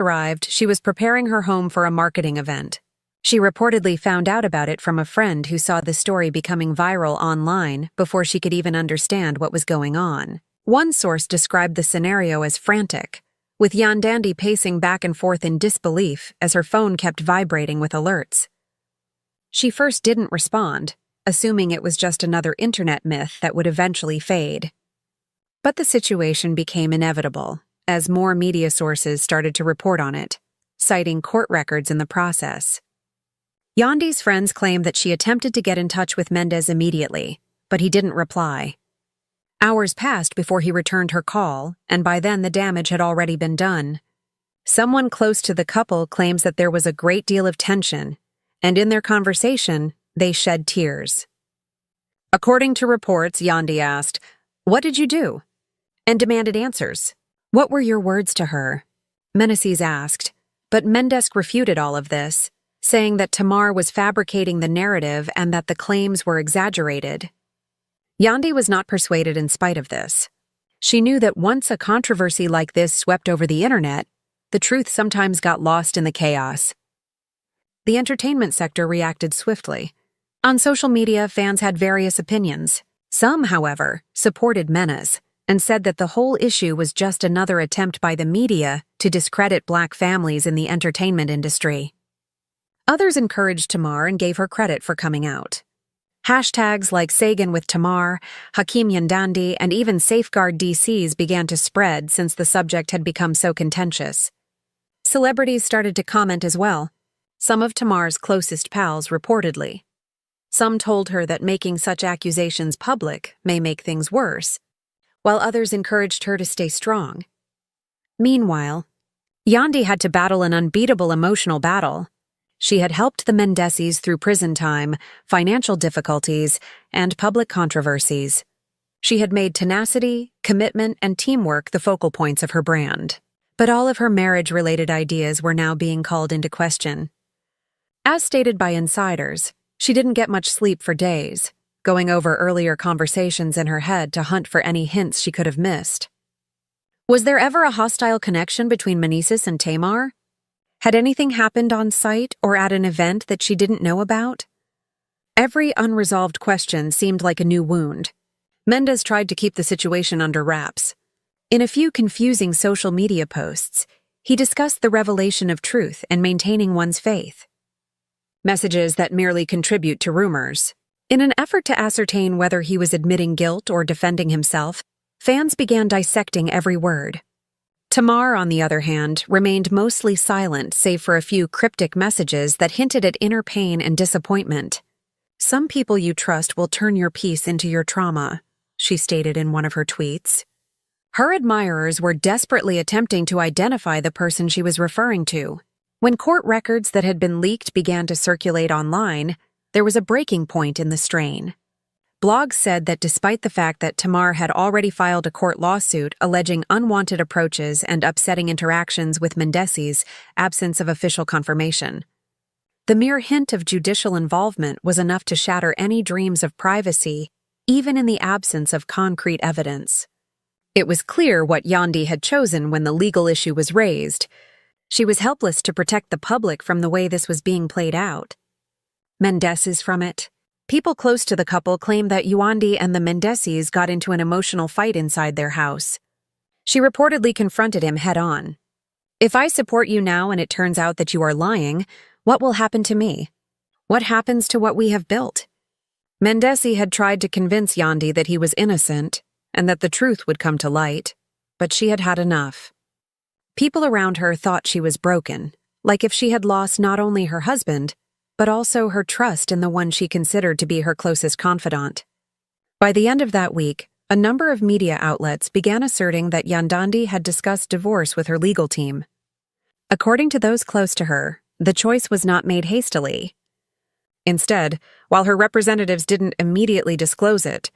arrived, she was preparing her home for a marketing event. She reportedly found out about it from a friend who saw the story becoming viral online before she could even understand what was going on. One source described the scenario as frantic, with Yandy pacing back and forth in disbelief as her phone kept vibrating with alerts. She first didn't respond, assuming it was just another internet myth that would eventually fade. But the situation became inevitable as more media sources started to report on it, citing court records in the process. Yandy's friends claim that she attempted to get in touch with Mendeecees immediately, but he didn't reply. Hours passed before he returned her call, and by then the damage had already been done. Someone close to the couple claims that there was a great deal of tension, and in their conversation, they shed tears. According to reports, Yandy asked, "What did you do?" and demanded answers. "What were your words to her?" Mendeecees asked, but Mendeecees refuted all of this, saying that Tamar was fabricating the narrative and that the claims were exaggerated. Yandy was not persuaded in spite of this. She knew that once a controversy like this swept over the internet, the truth sometimes got lost in the chaos. The entertainment sector reacted swiftly. On social media, fans had various opinions. Some, however, supported Mendeecees and said that the whole issue was just another attempt by the media to discredit Black families in the entertainment industry. Others encouraged Tamar and gave her credit for coming out. Hashtags like Sagan with Tamar, Hakeem Yandy, and even Safeguard DCs began to spread since the subject had become so contentious. Celebrities started to comment as well. Some of Tamar's closest pals reportedly. Some told her that making such accusations public may make things worse, while others encouraged her to stay strong. Meanwhile, Yandy had to battle an unbeatable emotional battle. She had helped the Mendeecees through prison time, financial difficulties, and public controversies. She had made tenacity, commitment, and teamwork the focal points of her brand. But all of her marriage-related ideas were now being called into question. As stated by insiders, she didn't get much sleep for days, going over earlier conversations in her head to hunt for any hints she could have missed. Was there ever a hostile connection between Mendeecees and Tamar? Had anything happened on site or at an event that she didn't know about? Every unresolved question seemed like a new wound. Mendeecees tried to keep the situation under wraps. In a few confusing social media posts, he discussed the revelation of truth and maintaining one's faith. Messages that merely contribute to rumors. In an effort to ascertain whether he was admitting guilt or defending himself, fans began dissecting every word. Tamar, on the other hand, remained mostly silent save for a few cryptic messages that hinted at inner pain and disappointment. "Some people you trust will turn your peace into your trauma," she stated in one of her tweets. Her admirers were desperately attempting to identify the person she was referring to. When court records that had been leaked began to circulate online, there was a breaking point in the strain. Blogs said that despite the fact that Tamar had already filed a court lawsuit alleging unwanted approaches and upsetting interactions with Mendeecees' absence of official confirmation, the mere hint of judicial involvement was enough to shatter any dreams of privacy, even in the absence of concrete evidence. It was clear what Yandy had chosen when the legal issue was raised. She was helpless to protect the public from the way this was being played out. Mendeecees from it. People close to the couple claim that Yandy and the Mendeecees got into an emotional fight inside their house. She reportedly confronted him head-on. "If I support you now and it turns out that you are lying, what will happen to me? What happens to what we have built?" Mendeecees had tried to convince Yandy that he was innocent and that the truth would come to light, but she had had enough. People around her thought she was broken, like if she had lost not only her husband, but also her trust in the one she considered to be her closest confidant. By the end of that week, a number of media outlets began asserting that Yandy had discussed divorce with her legal team. According to those close to her, the choice was not made hastily. Instead, while her representatives didn't immediately disclose it,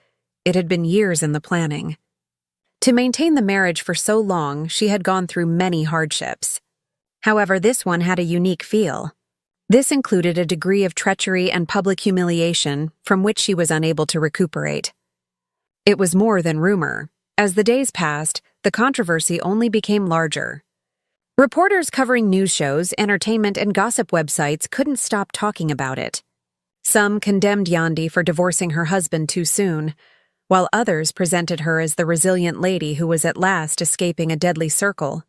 it had been years in the planning. To maintain the marriage for so long, she had gone through many hardships. However, this one had a unique feel. This included a degree of treachery and public humiliation from which she was unable to recuperate. It was more than rumor. As the days passed, the controversy only became larger. Reporters covering news shows, entertainment, and gossip websites couldn't stop talking about it. Some condemned Yandy for divorcing her husband too soon, while others presented her as the resilient lady who was at last escaping a deadly circle.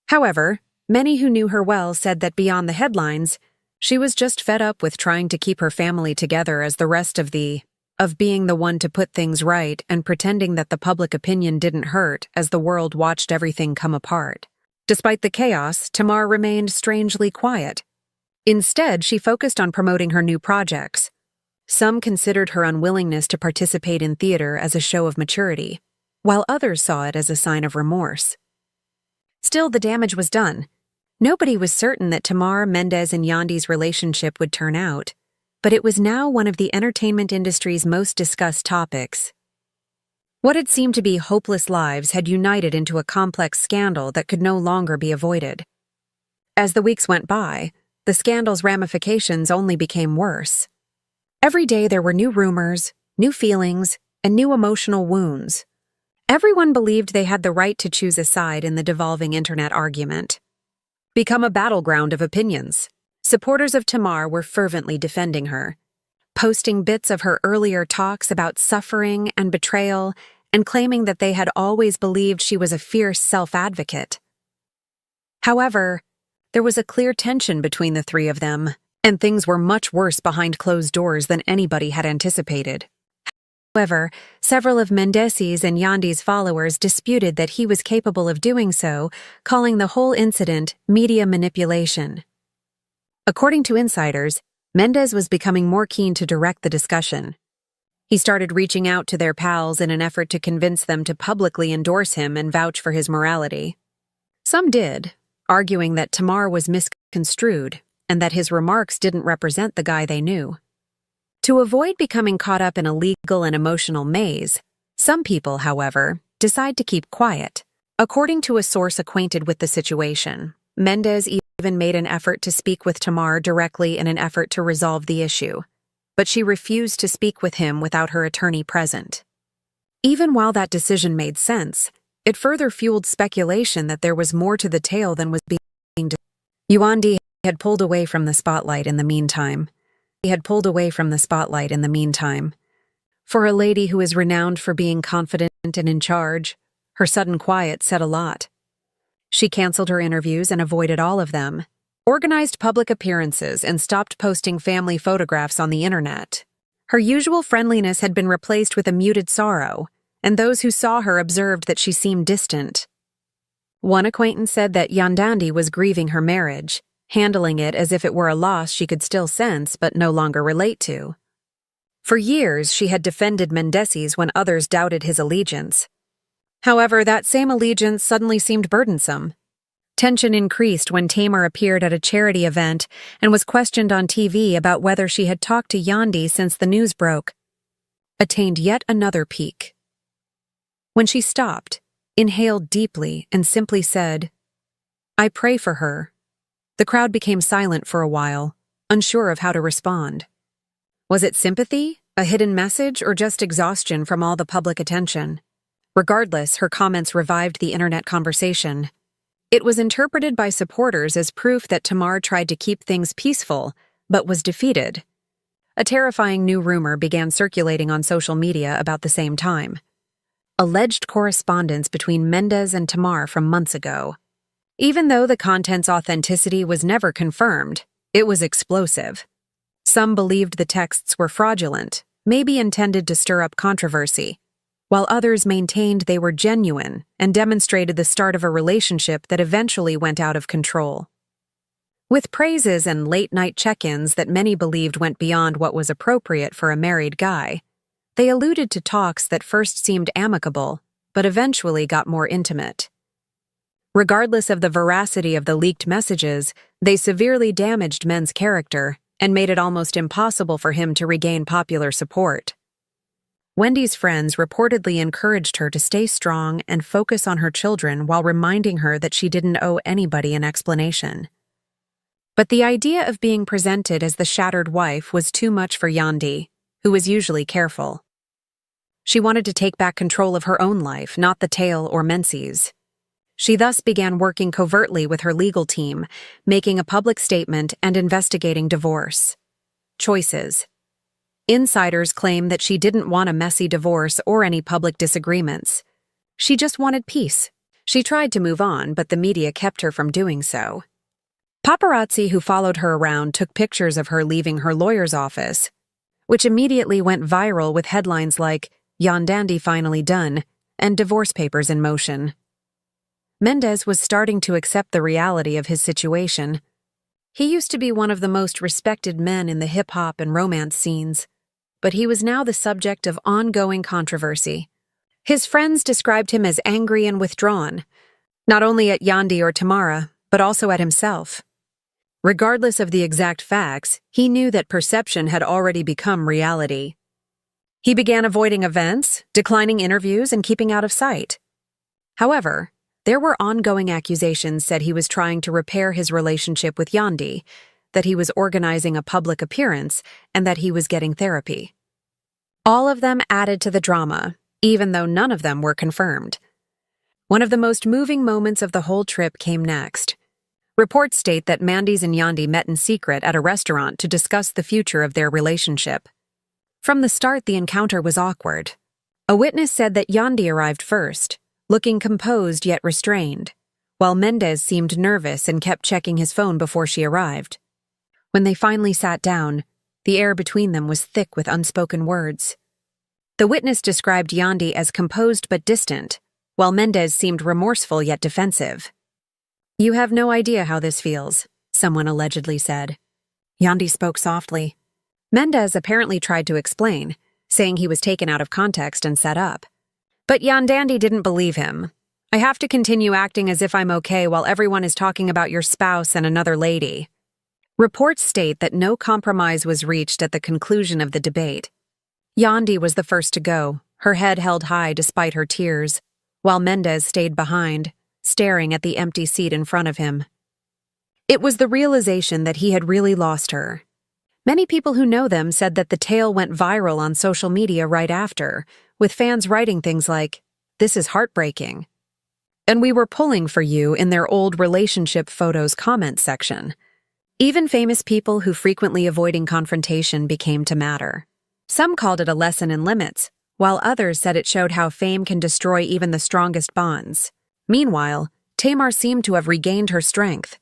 However, many who knew her well said that beyond the headlines, she was just fed up with trying to keep her family together as the rest of being the one to put things right and pretending that the public opinion didn't hurt as the world watched everything come apart. Despite the chaos, Tamar remained strangely quiet. Instead, she focused on promoting her new projects. Some considered her unwillingness to participate in theater as a show of maturity, while others saw it as a sign of remorse. Still, the damage was done. Nobody was certain that Tamar, Mendeecees, and Yandy's relationship would turn out, but it was now one of the entertainment industry's most discussed topics. What had seemed to be hopeless lives had united into a complex scandal that could no longer be avoided. As the weeks went by, the scandal's ramifications only became worse. Every day there were new rumors, new feelings, and new emotional wounds. Everyone believed they had the right to choose a side in the devolving internet argument. Become a battleground of opinions. Supporters of Tamar were fervently defending her, posting bits of her earlier talks about suffering and betrayal and claiming that they had always believed she was a fierce self-advocate. However, there was a clear tension between the three of them, and things were much worse behind closed doors than anybody had anticipated. However, several of Mendeecees and Yandy's followers disputed that he was capable of doing so, calling the whole incident media manipulation. According to insiders, Mendeecees was becoming more keen to direct the discussion. He started reaching out to their pals in an effort to convince them to publicly endorse him and vouch for his morality. Some did, arguing that Tamar was misconstrued and that his remarks didn't represent the guy they knew. To avoid becoming caught up in a legal and emotional maze, some people, however, decide to keep quiet. According to a source acquainted with the situation, Mendeecees even made an effort to speak with Tamar directly in an effort to resolve the issue, but she refused to speak with him without her attorney present. Even while that decision made sense, it further fueled speculation that there was more to the tale than was being discussed. Yandy had pulled away from the spotlight in the meantime. For a lady who is renowned for being confident and in charge, her sudden quiet said a lot. She canceled her interviews and avoided all of them, organized public appearances, and stopped posting family photographs on the internet. Her usual friendliness had been replaced with a muted sorrow, and those who saw her observed that she seemed distant. One acquaintance said that Yandy was grieving her marriage, handling it as if it were a loss she could still sense but no longer relate to. For years, she had defended Mendeecees when others doubted his allegiance. However, that same allegiance suddenly seemed burdensome. Tension increased when Tamar appeared at a charity event and was questioned on TV about whether she had talked to Yandy since the news broke. Attained yet another peak. When she stopped, inhaled deeply, and simply said, "I pray for her," the crowd became silent for a while, unsure of how to respond. Was it sympathy, a hidden message, or just exhaustion from all the public attention? Regardless, her comments revived the internet conversation. It was interpreted by supporters as proof that Tamar tried to keep things peaceful, but was defeated. A terrifying new rumor began circulating on social media about the same time. Alleged correspondence between Mendeecees and Tamar from months ago. Even though the content's authenticity was never confirmed, it was explosive. Some believed the texts were fraudulent, maybe intended to stir up controversy, while others maintained they were genuine and demonstrated the start of a relationship that eventually went out of control. With praises and late-night check-ins that many believed went beyond what was appropriate for a married guy, they alluded to talks that first seemed amicable, but eventually got more intimate. Regardless of the veracity of the leaked messages, they severely damaged Men's character and made it almost impossible for him to regain popular support. Wendy's friends reportedly encouraged her to stay strong and focus on her children while reminding her that she didn't owe anybody an explanation. But the idea of being presented as the shattered wife was too much for Yandy, who was usually careful. She wanted to take back control of her own life, not the tale or Mendeecees. She thus began working covertly with her legal team, making a public statement and investigating divorce. Choices. Insiders claim that she didn't want a messy divorce or any public disagreements. She just wanted peace. She tried to move on, but the media kept her from doing so. Paparazzi who followed her around took pictures of her leaving her lawyer's office, which immediately went viral with headlines like, "Yandy finally done," and "Divorce papers in motion." Mendeecees was starting to accept the reality of his situation. He used to be one of the most respected men in the hip-hop and romance scenes, but he was now the subject of ongoing controversy. His friends described him as angry and withdrawn, not only at Yandy or Tamar, but also at himself. Regardless of the exact facts, he knew that perception had already become reality. He began avoiding events, declining interviews, and keeping out of sight. However, there were ongoing accusations said he was trying to repair his relationship with Yandy, that he was organizing a public appearance, and that he was getting therapy. All of them added to the drama, even though none of them were confirmed. One of the most moving moments of the whole trip came next. Reports state that Mendeecees and Yandy met in secret at a restaurant to discuss the future of their relationship. From the start, the encounter was awkward. A witness said that Yandy arrived first, looking composed yet restrained, while Mendeecees seemed nervous and kept checking his phone before she arrived. When they finally sat down, the air between them was thick with unspoken words. The witness described Yandy as composed but distant, while Mendeecees seemed remorseful yet defensive. "You have no idea how this feels," someone allegedly said. Yandy spoke softly. Mendeecees apparently tried to explain, saying he was taken out of context and set up. But Yandy didn't believe him. "I have to continue acting as if I'm okay while everyone is talking about your spouse and another lady." Reports state that no compromise was reached at the conclusion of the debate. Yandy was the first to go, her head held high despite her tears, while Mendeecees stayed behind, staring at the empty seat in front of him. It was the realization that he had really lost her. Many people who know them said that the tale went viral on social media right after, with fans writing things like, "This is heartbreaking," and "We were pulling for you" in their old relationship photos comment section. Even famous people who frequently avoiding confrontation became to matter. Some called it a lesson in limits, while others said it showed how fame can destroy even the strongest bonds. Meanwhile, Tamar seemed to have regained her strength.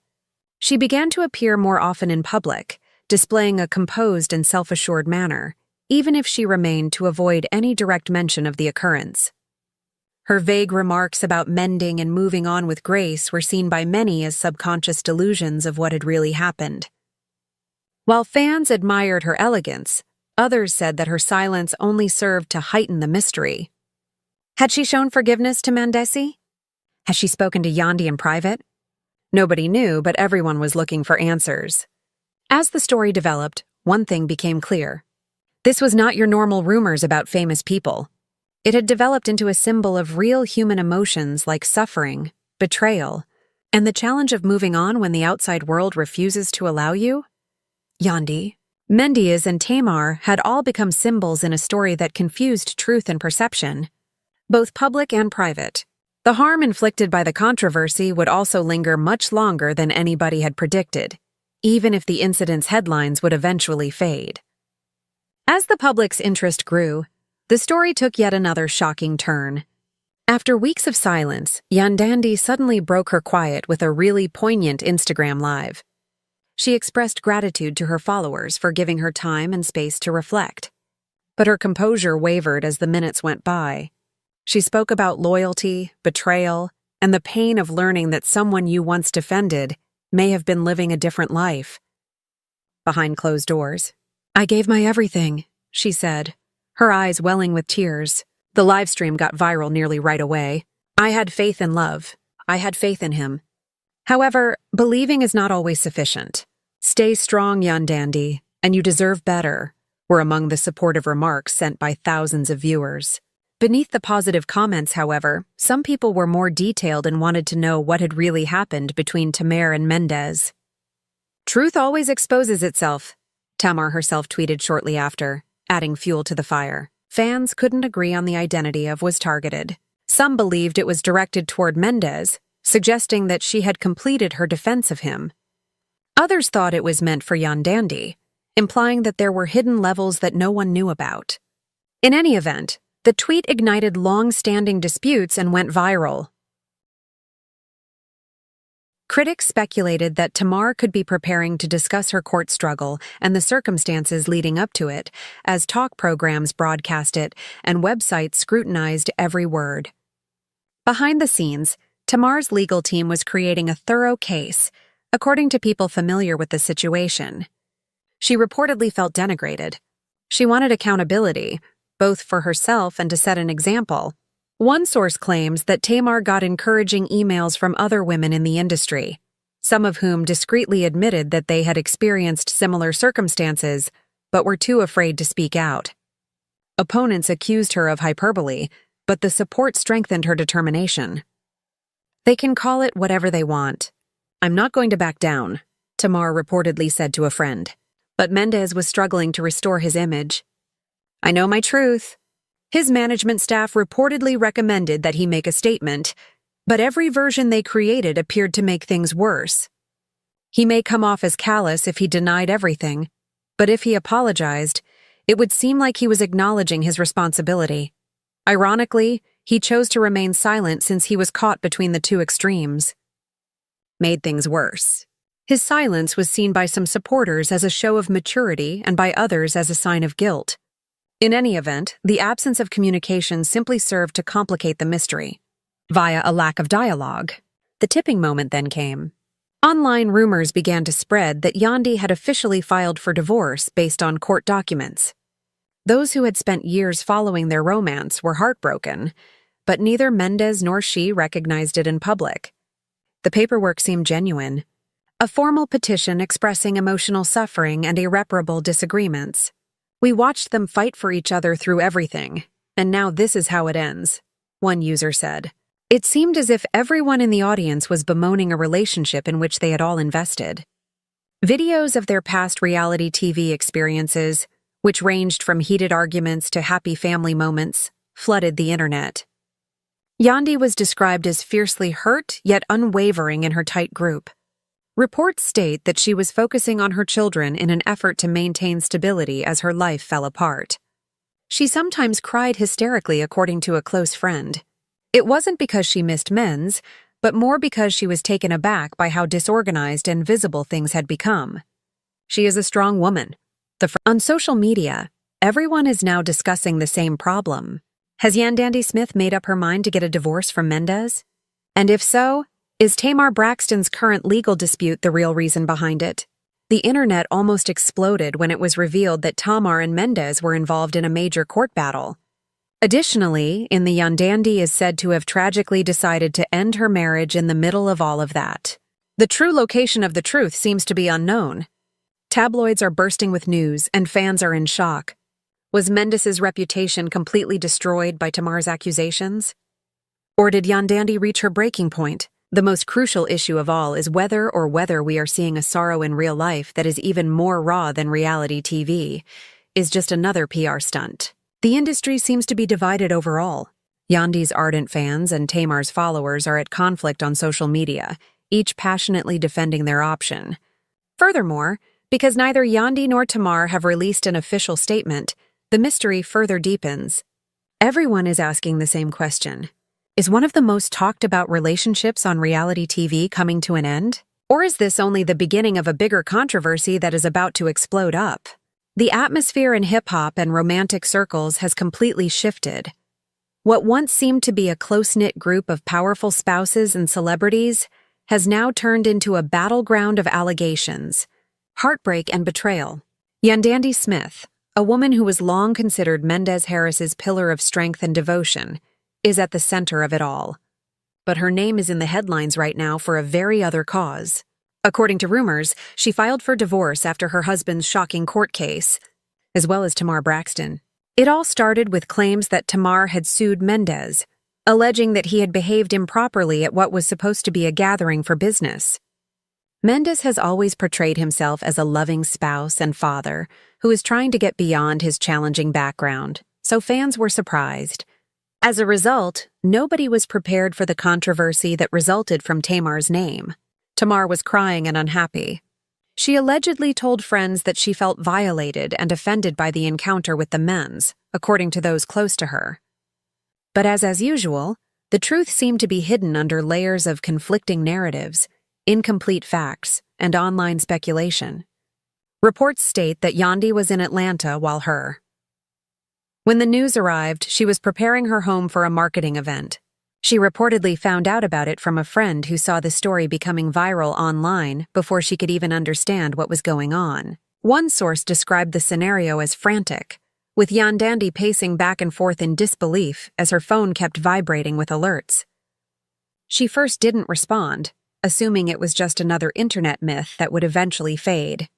She began to appear more often in public, displaying a composed and self-assured manner, even if she remained to avoid any direct mention of the occurrence. Her vague remarks about mending and moving on with grace were seen by many as subconscious delusions of what had really happened. While fans admired her elegance, others said that her silence only served to heighten the mystery. Had she shown forgiveness to Mendeecees? Had she spoken to Yandy in private? Nobody knew, but everyone was looking for answers. As the story developed, one thing became clear. This was not your normal rumors about famous people. It had developed into a symbol of real human emotions like suffering, betrayal, and the challenge of moving on when the outside world refuses to allow you. Yandy, Mendeecees, and Tamar had all become symbols in a story that confused truth and perception, both public and private. The harm inflicted by the controversy would also linger much longer than anybody had predicted, even if the incident's headlines would eventually fade. As the public's interest grew, the story took yet another shocking turn. After weeks of silence, Yandy suddenly broke her quiet with a really poignant Instagram Live. She expressed gratitude to her followers for giving her time and space to reflect. But her composure wavered as the minutes went by. She spoke about loyalty, betrayal, and the pain of learning that someone you once defended may have been living a different life. Behind closed doors, "I gave my everything," she said, her eyes welling with tears. The live stream got viral nearly right away. "I had faith in love. I had faith in him. However, believing is not always sufficient. Stay strong, Yandy, and you deserve better," were among the supportive remarks sent by thousands of viewers. Beneath the positive comments, however, some people were more detailed and wanted to know what had really happened between Tamar and Mendeecees. "Truth always exposes itself," Tamar herself tweeted shortly after, adding fuel to the fire. Fans couldn't agree on the identity of was targeted. Some believed it was directed toward Mendeecees, suggesting that she had completed her defense of him. Others thought it was meant for Yandy, implying that there were hidden levels that no one knew about. In any event, the tweet ignited long-standing disputes and went viral. Critics speculated that Tamar could be preparing to discuss her court struggle and the circumstances leading up to it, as talk programs broadcast it and websites scrutinized every word. Behind the scenes, Tamar's legal team was creating a thorough case, according to people familiar with the situation. She reportedly felt denigrated. She wanted accountability, both for herself and to set an example. One source claims that Tamar got encouraging emails from other women in the industry, some of whom discreetly admitted that they had experienced similar circumstances, but were too afraid to speak out. Opponents accused her of hyperbole, but the support strengthened her determination. "They can call it whatever they want. I'm not going to back down," Tamar reportedly said to a friend. But Mendeecees was struggling to restore his image. "I know my truth." His management staff reportedly recommended that he make a statement, but every version they created appeared to make things worse. He may come off as callous if he denied everything, but if he apologized, it would seem like he was acknowledging his responsibility. Ironically, he chose to remain silent since he was caught between the two extremes. Made things worse. His silence was seen by some supporters as a show of maturity and by others as a sign of guilt. In any event, the absence of communication simply served to complicate the mystery, via a lack of dialogue. The tipping moment then came. Online rumors began to spread that Yandy had officially filed for divorce based on court documents. Those who had spent years following their romance were heartbroken, but neither Mendeecees nor she recognized it in public. The paperwork seemed genuine, a formal petition expressing emotional suffering and irreparable disagreements. "We watched them fight for each other through everything, and now this is how it ends," one user said. It seemed as if everyone in the audience was bemoaning a relationship in which they had all invested. Videos of their past reality TV experiences, which ranged from heated arguments to happy family moments, flooded the internet. Yandy was described as fiercely hurt yet unwavering in her tight group. Reports state that she was focusing on her children in an effort to maintain stability as her life fell apart. She sometimes cried hysterically, according to a close friend. It wasn't because she missed men's, but more because she was taken aback by how disorganized and visible things had become. She is a strong woman. On social media, everyone is now discussing the same problem. Has Yandy Smith made up her mind to get a divorce from Mendeecees? And if so, is Tamar Braxton's current legal dispute the real reason behind it? The internet almost exploded when it was revealed that Tamar and Mendeecees were involved in a major court battle. Additionally, Yandy is said to have tragically decided to end her marriage in the middle of all of that. The true location of the truth seems to be unknown. Tabloids are bursting with news, and fans are in shock. Was Mendeecees' reputation completely destroyed by Tamar's accusations? Or did Yandy reach her breaking point? The most crucial issue of all is whether we are seeing a sorrow in real life that is even more raw than reality TV, is just another PR stunt. The industry seems to be divided overall. Yandy's ardent fans and Tamar's followers are at conflict on social media, each passionately defending their option. Furthermore, because neither Yandy nor Tamar have released an official statement, the mystery further deepens. Everyone is asking the same question. Is one of the most talked about relationships on reality TV coming to an end? Or is this only the beginning of a bigger controversy that is about to explode up? The atmosphere in hip-hop and romantic circles has completely shifted. What once seemed to be a close-knit group of powerful spouses and celebrities has now turned into a battleground of allegations, heartbreak, and betrayal. Yandy Smith, a woman who was long considered Mendeecees Harris's pillar of strength and devotion, is at the center of it all. But her name is in the headlines right now for a very other cause. According to rumors, she filed for divorce after her husband's shocking court case, as well as Tamar Braxton. It all started with claims that Tamar had sued Mendeecees, alleging that he had behaved improperly at what was supposed to be a gathering for business. Mendeecees has always portrayed himself as a loving spouse and father who is trying to get beyond his challenging background, so fans were surprised. As a result, nobody was prepared for the controversy that resulted from Tamar's name. Tamar was crying and unhappy. She allegedly told friends that she felt violated and offended by the encounter with the men's, according to those close to her. But as usual, the truth seemed to be hidden under layers of conflicting narratives, incomplete facts, and online speculation. Reports state that Yandy was in Atlanta while When the news arrived, she was preparing her home for a marketing event. She reportedly found out about it from a friend who saw the story becoming viral online before she could even understand what was going on. One source described the scenario as frantic, with Yandy pacing back and forth in disbelief as her phone kept vibrating with alerts. She first didn't respond, assuming it was just another internet myth that would eventually fade.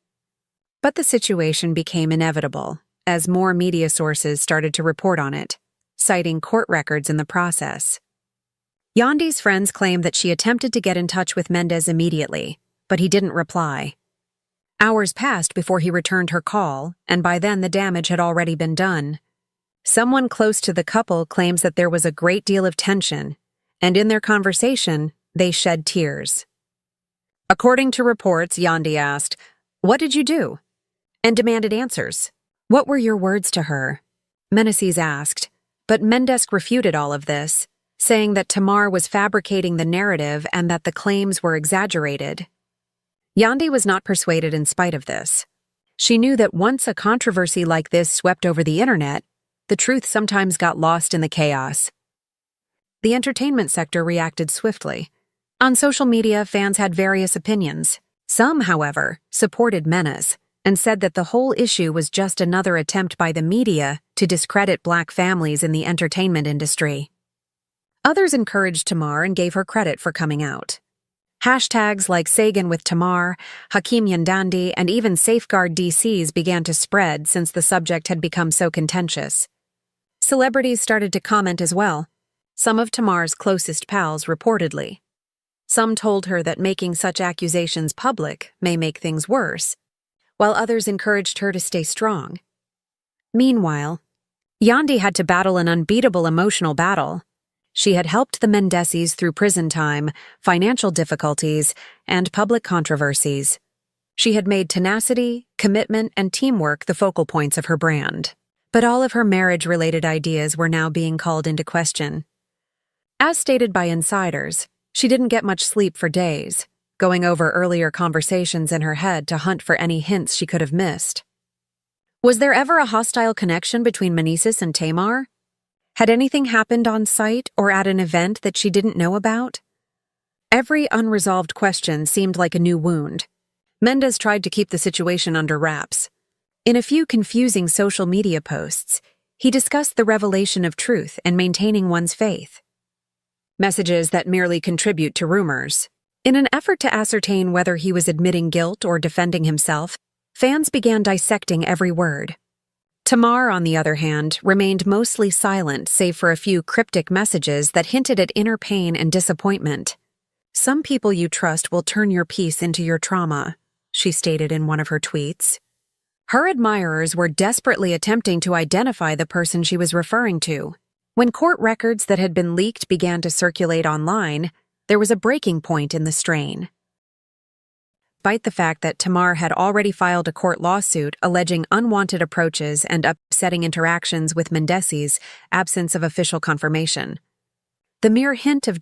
But the situation became inevitable as more media sources started to report on it, citing court records in the process. Yandy's friends claimed that she attempted to get in touch with Mendeecees immediately, but he didn't reply. Hours passed before he returned her call, and by then the damage had already been done. Someone close to the couple claims that there was a great deal of tension, and in their conversation, they shed tears. According to reports, Yandy asked, "What did you do?" and demanded answers. "What were your words to her?" Mendeecees asked, but Mendeecees refuted all of this, saying that Tamar was fabricating the narrative and that the claims were exaggerated. Yandy was not persuaded in spite of this. She knew that once a controversy like this swept over the internet, the truth sometimes got lost in the chaos. The entertainment sector reacted swiftly. On social media, fans had various opinions. Some, however, supported Mendeecees and said that the whole issue was just another attempt by the media to discredit Black families in the entertainment industry. Others encouraged Tamar and gave her credit for coming out. Hashtags like Sagan with Tamar, Hakeem Yandy, and even Safeguard DCs began to spread since the subject had become so contentious. Celebrities started to comment as well, some of Tamar's closest pals reportedly. Some told her that making such accusations public may make things worse, while others encouraged her to stay strong. Meanwhile, Yandy had to battle an unbeatable emotional battle. She had helped the Mendeecees through prison time, financial difficulties, and public controversies. She had made tenacity, commitment, and teamwork the focal points of her brand. But all of her marriage-related ideas were now being called into question. As stated by insiders, she didn't get much sleep for days, going over earlier conversations in her head to hunt for any hints she could have missed. Was there ever a hostile connection between Mendeecees and Tamar? Had anything happened on site or at an event that she didn't know about? Every unresolved question seemed like a new wound. Mendeecees tried to keep the situation under wraps. In a few confusing social media posts, he discussed the revelation of truth and maintaining one's faith. Messages that merely contribute to rumors. In an effort to ascertain whether he was admitting guilt or defending himself, fans began dissecting every word. Tamar, on the other hand, remained mostly silent save for a few cryptic messages that hinted at inner pain and disappointment. "Some people you trust will turn your peace into your trauma," she stated in one of her tweets. Her admirers were desperately attempting to identify the person she was referring to. When court records that had been leaked began to circulate online, there was a breaking point in the strain. Despite the fact that Tamar had already filed a court lawsuit alleging unwanted approaches and upsetting interactions with Mendeecees, absence of official confirmation. The mere hint of